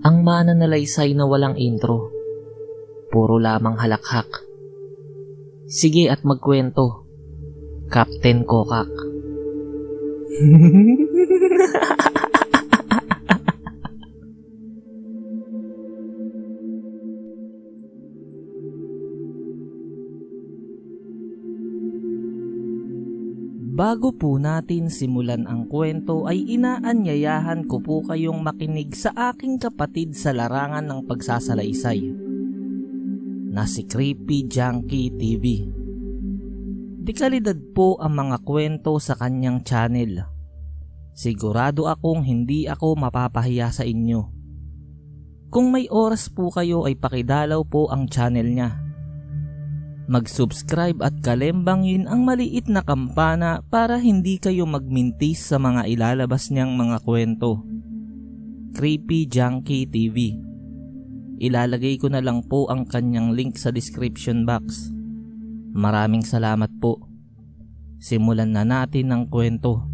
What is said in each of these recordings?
Ang mananalaysay na walang intro. Puro lamang halakhak. Sige at magkwento. Captain Kokak. Bago po natin simulan ang kwento ay inaanyayahan ko po kayong makinig sa aking kapatid sa larangan ng pagsasalaysay na si Creepy Junkie TV. Dekalidad po ang mga kwento sa kanyang channel. Sigurado akong hindi ako mapapahiya sa inyo. Kung may oras po kayo ay pakidalaw po ang channel niya. Mag-subscribe at kalembangin ang maliit na kampana para hindi kayo magmintis sa mga ilalabas niyang mga kwento. Creepy Junkie TV. Ilalagay ko na lang po ang kanyang link sa description box. Maraming salamat po. Simulan na natin ang kwento.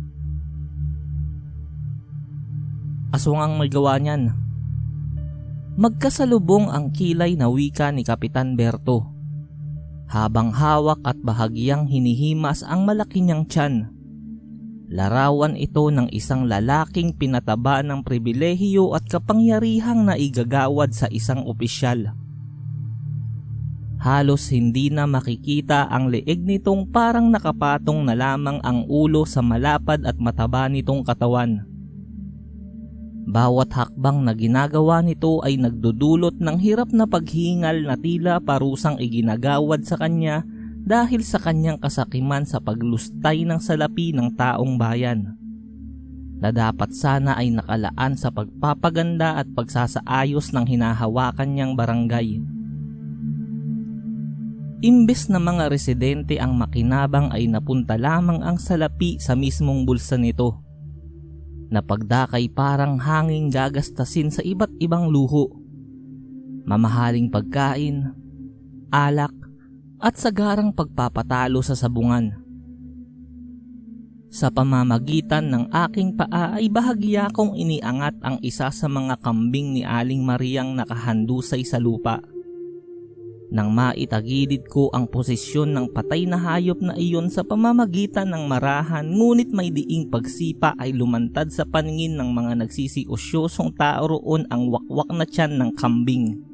Aswang ang may gawa niyan. Magkasalubong ang kilay na wika ni Kapitan Berto. Habang hawak at bahagyang hinihimas ang malaki niyang tiyan. Larawan ito ng isang lalaking pinataba ng pribilehiyo at kapangyarihang naigagawad sa isang opisyal. Halos hindi na makikita ang leeg nitong parang nakapatong na lamang ang ulo sa malapad at mataba nitong katawan. Bawat hakbang na ginagawa nito ay nagdudulot ng hirap na paghingal na tila parusang iginagawad sa kanya dahil sa kanyang kasakiman sa paglustay ng salapi ng taong bayan na dapat sana ay nakalaan sa pagpapaganda at pagsasaayos ng hinahawakan niyang barangay. Imbes na mga residente ang makinabang ay napunta lamang ang salapi sa mismong bulsa nito. Na pagdakay parang hanging gagastasin sa iba't ibang luho, mamahaling pagkain, alak at sagarang pagpapatalo sa sabungan. Sa pamamagitan ng aking paa ay bahagya kong iniangat ang isa sa mga kambing ni Aling Mariang nakahandusay sa lupa. Nang maitagilid ko ang posisyon ng patay na hayop na iyon sa pamamagitan ng marahan, ngunit may diing pagsipa ay lumantad sa paningin ng mga nagsisiusyosong tao roon ang wakwak na tiyan ng kambing.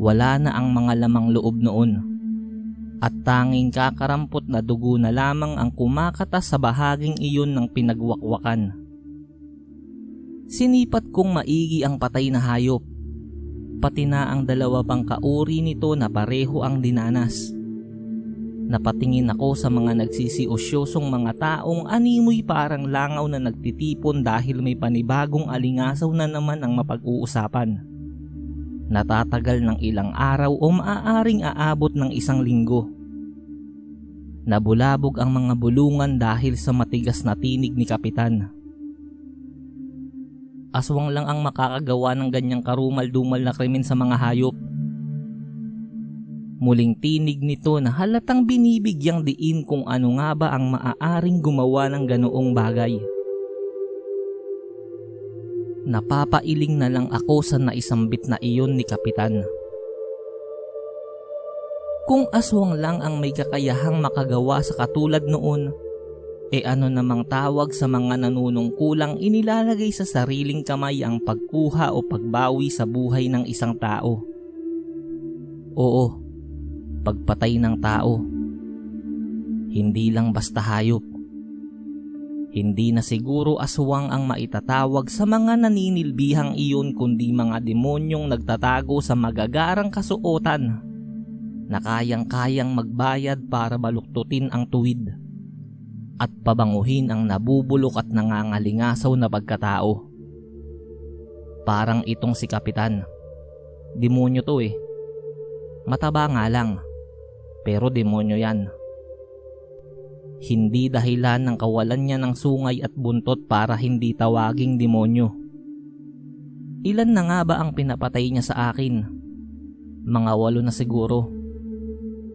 Wala na ang mga lamang loob noon at tanging kakarampot na dugo na lamang ang kumakatas sa bahaging iyon ng pinagwakwakan. Sinipat kong maigi ang patay na hayop. Pati na ang dalawa pang kauri nito na pareho ang dinanas. Napatingin ako sa mga nagsisiusyosong mga taong animoy parang langaw na nagtitipon dahil may panibagong alingasaw na naman ang mapag-uusapan. Natatagal ng ilang araw o maaaring aabot ng isang linggo. Nabulabog ang mga bulungan dahil sa matigas na tinig ni Kapitan. Aswang lang ang makakagawa ng ganyang karumal-dumal na krimen sa mga hayop. Muling tinig nito na halatang binibigyang diin kung ano nga ba ang maaaring gumawa ng ganoong bagay. Napapailing na lang ako sa naisambit na iyon ni Kapitan. Kung aswang lang ang may kakayahang makagawa sa katulad noon, ano namang tawag sa mga nanunungkulang inilalagay sa sariling kamay ang pagkuha o pagbawi sa buhay ng isang tao? Oo, pagpatay ng tao. Hindi lang basta hayop. Hindi na siguro aswang ang maitatawag sa mga naninilbihang iyon kundi mga demonyong nagtatago sa magagarang kasuotan na kayang-kayang magbayad para baluktutin ang tuwid at pabanguhin ang nabubulok at nangangalingasaw na pagkatao. Parang itong si Kapitan. Demonyo to eh. Mataba nga lang, pero demonyo yan. Hindi dahilan ng kawalan niya ng sungay at buntot para hindi tawaging demonyo. Ilan na nga ba ang pinapatay niya sa akin? Mga 8 na siguro.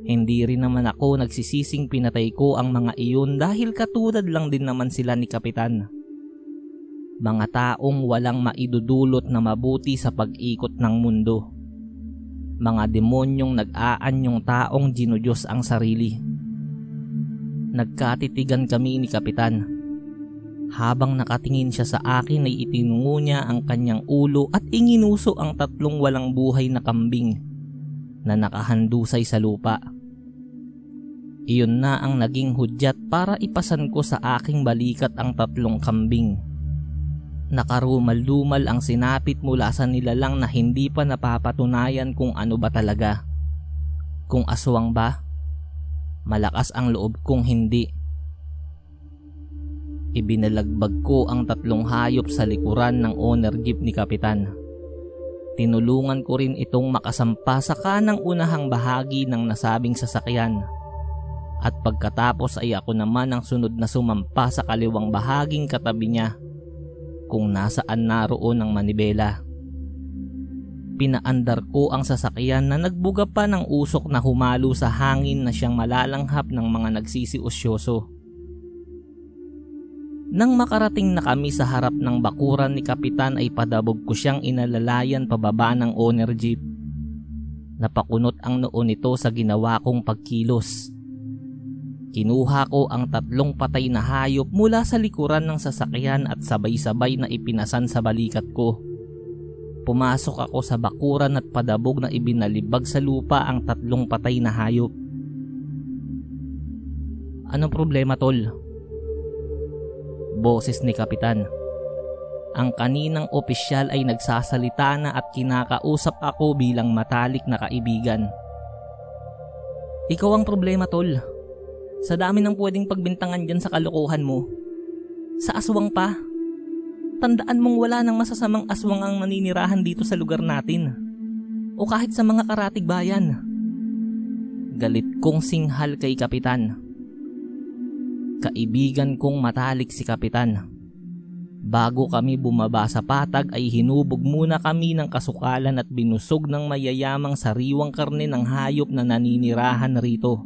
Hindi rin naman ako nagsisising pinatay ko ang mga iyon dahil katulad lang din naman sila ni Kapitan. Mga taong walang maidudulot na mabuti sa pag-ikot ng mundo. Mga demonyong nag-aanyong taong dinudiyos ang sarili. Nagkatitigan kami ni Kapitan. Habang nakatingin siya sa akin ay itinungo niya ang kanyang ulo at inginuso ang 3 walang buhay na kambing na nakahandusay sa lupa. Iyon na ang naging hudyat para ipasan ko sa aking balikat ang 3 kambing. Nakarumal-lumal ang sinapit mula sa nilalang na hindi pa napapatunayan kung ano ba talaga. Kung aswang ba? Malakas ang loob kong hindi. Ibinalagbag ko ang 3 hayop sa likuran ng owner jeep ni Kapitan. Tinulungan ko rin itong makasampa sa kanang unahang bahagi ng nasabing sasakyan. At pagkatapos ay ako naman ang sunod na sumampa sa kaliwang bahaging katabi niya kung nasaan naroon ang manibela. Pinaandar ko ang sasakyan na nagbuga pa ng usok na humalo sa hangin na siyang malalanghap ng mga nagsisiusyoso. Nang makarating na kami sa harap ng bakuran ni Kapitan ay padabog ko siyang inalalayan pababa ng owner jeep. Napakunot ang noo nito sa ginawa kong pagkilos. Kinuha ko ang 3 patay na hayop mula sa likuran ng sasakyan at sabay-sabay na ipinasan sa balikat ko. Pumasok ako sa bakuran at padabog na ibinalibag sa lupa ang 3 patay na hayop. Anong problema, tol? Boses ni Kapitan. Ang kaninang opisyal ay nagsasalita na at kinakausap ako bilang matalik na kaibigan. Ikaw ang problema, tol. Sa dami ng pwedeng pagbintangan dyan sa kalokohan mo. Sa aswang pa. Tandaan mong wala nang masasamang aswang ang naninirahan dito sa lugar natin. O kahit sa mga karatig bayan. Galit kong singhal kay Kapitan. Kaibigan kong matalik si Kapitan. Bago kami bumaba sa patag ay hinubog muna kami ng kasukalan at binusog ng mayayamang sariwang karne ng hayop na naninirahan rito.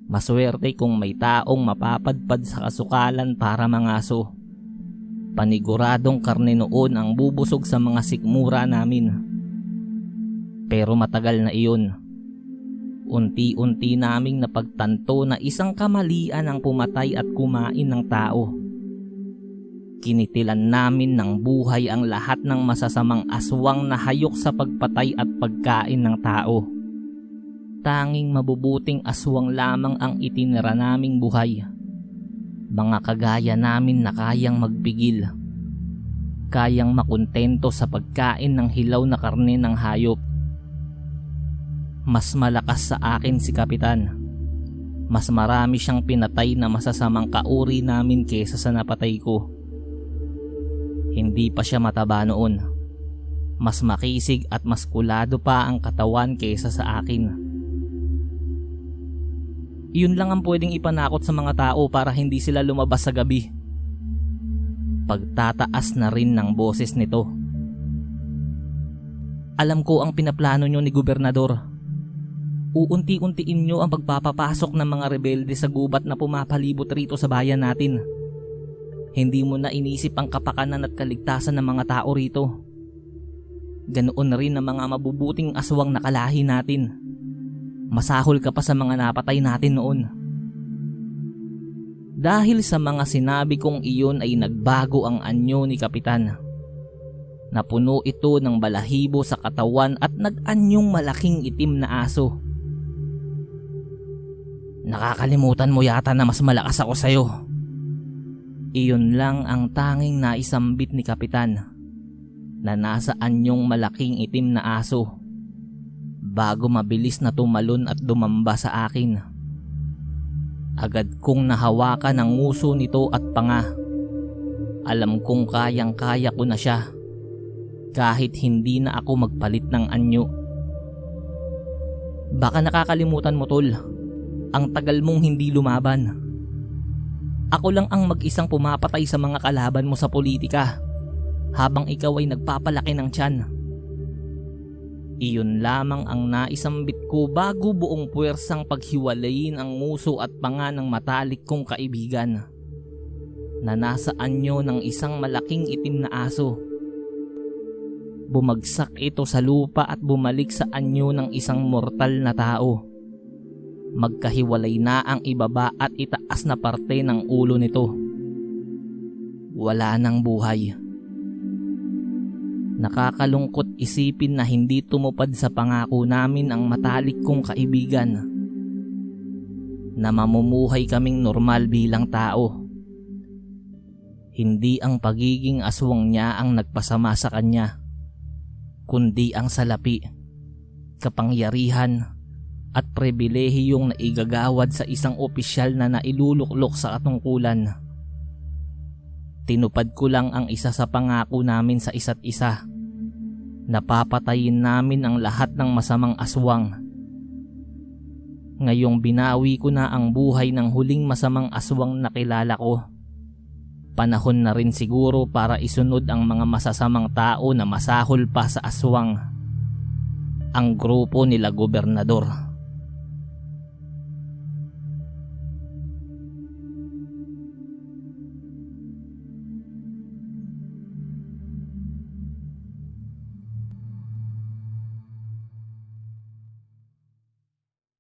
Maswerte kung may taong mapapadpad sa kasukalan para mangaso. Paniguradong karne noon ang bubusog sa mga sikmura namin. Pero matagal na iyon. Unti-unti naming napagtanto na isang kamalian ang pumatay at kumain ng tao. Kinitilan namin ng buhay ang lahat ng masasamang aswang na hayok sa pagpatay at pagkain ng tao. Tanging mabubuting aswang lamang ang itinira naming buhay. Mga kagaya namin na kayang magpigil. Kayang makontento sa pagkain ng hilaw na karne ng hayop. Mas malakas sa akin si Kapitan. Mas marami siyang pinatay na masasamang kauri namin kesa sa napatay ko. Hindi pa siya mataba noon. Mas makisig at mas kulado pa ang katawan kesa sa akin. Iyon lang ang pwedeng ipanakot sa mga tao para hindi sila lumabas sa gabi. Pagtataas na rin ng boses nito. Alam ko ang pinaplano nyo ni Gobernador. Uunti-untiin nyo ang pagpapapasok ng mga rebelde sa gubat na pumapalibot rito sa bayan natin. Hindi mo na inisip ang kapakanan at kaligtasan ng mga tao rito. Ganoon na rin ang mga mabubuting aswang nakalahi natin. Masahol ka pa sa mga napatay natin noon. Dahil sa mga sinabi kong iyon ay nagbago ang anyo ni Kapitan. Napuno ito ng balahibo sa katawan at nag-anyong malaking itim na aso. Nakakalimutan mo yata na mas malakas ako sa'yo. Iyon lang ang tanging naisambit ni Kapitan na nasa anyong malaking itim na aso. Bago mabilis na tumalon at dumamba sa akin. Agad kong nahawakan ang nguso nito at panga. Alam kong kayang-kaya ko na siya. Kahit hindi na ako magpalit ng anyo. Baka nakakalimutan mo, tol. Ang tagal mong hindi lumaban. Ako lang ang mag-isang pumapatay sa mga kalaban mo sa politika. Habang ikaw ay nagpapalaki ng tiyan. Iyon lamang ang naisambit ko bago buong puwersang paghiwalayin ang nguso at panga ng matalik kong kaibigan. na nasa anyo ng isang malaking itim na aso. Bumagsak ito sa lupa at bumalik sa anyo ng isang mortal na tao. Magkahiwalay na ang ibaba at itaas na parte ng ulo nito. Wala nang buhay. Nakakalungkot isipin na hindi tumupad sa pangako namin ang matalik kong kaibigan, na mamumuhay kaming normal bilang tao. Hindi ang pagiging aswang niya ang nagpasama sa kanya, kundi ang salapi, kapangyarihan at pribilehiyong naigagawad sa isang opisyal na nailuluklok sa katungkulan. Tinupad ko lang ang isa sa pangako namin sa isa't isa. Napapatayin namin ang lahat ng masamang aswang. Ngayong binawi ko na ang buhay ng huling masamang aswang na kilala ko, panahon na rin siguro para isunod ang mga masasamang tao na masahol pa sa aswang, ang grupo nila gobernador.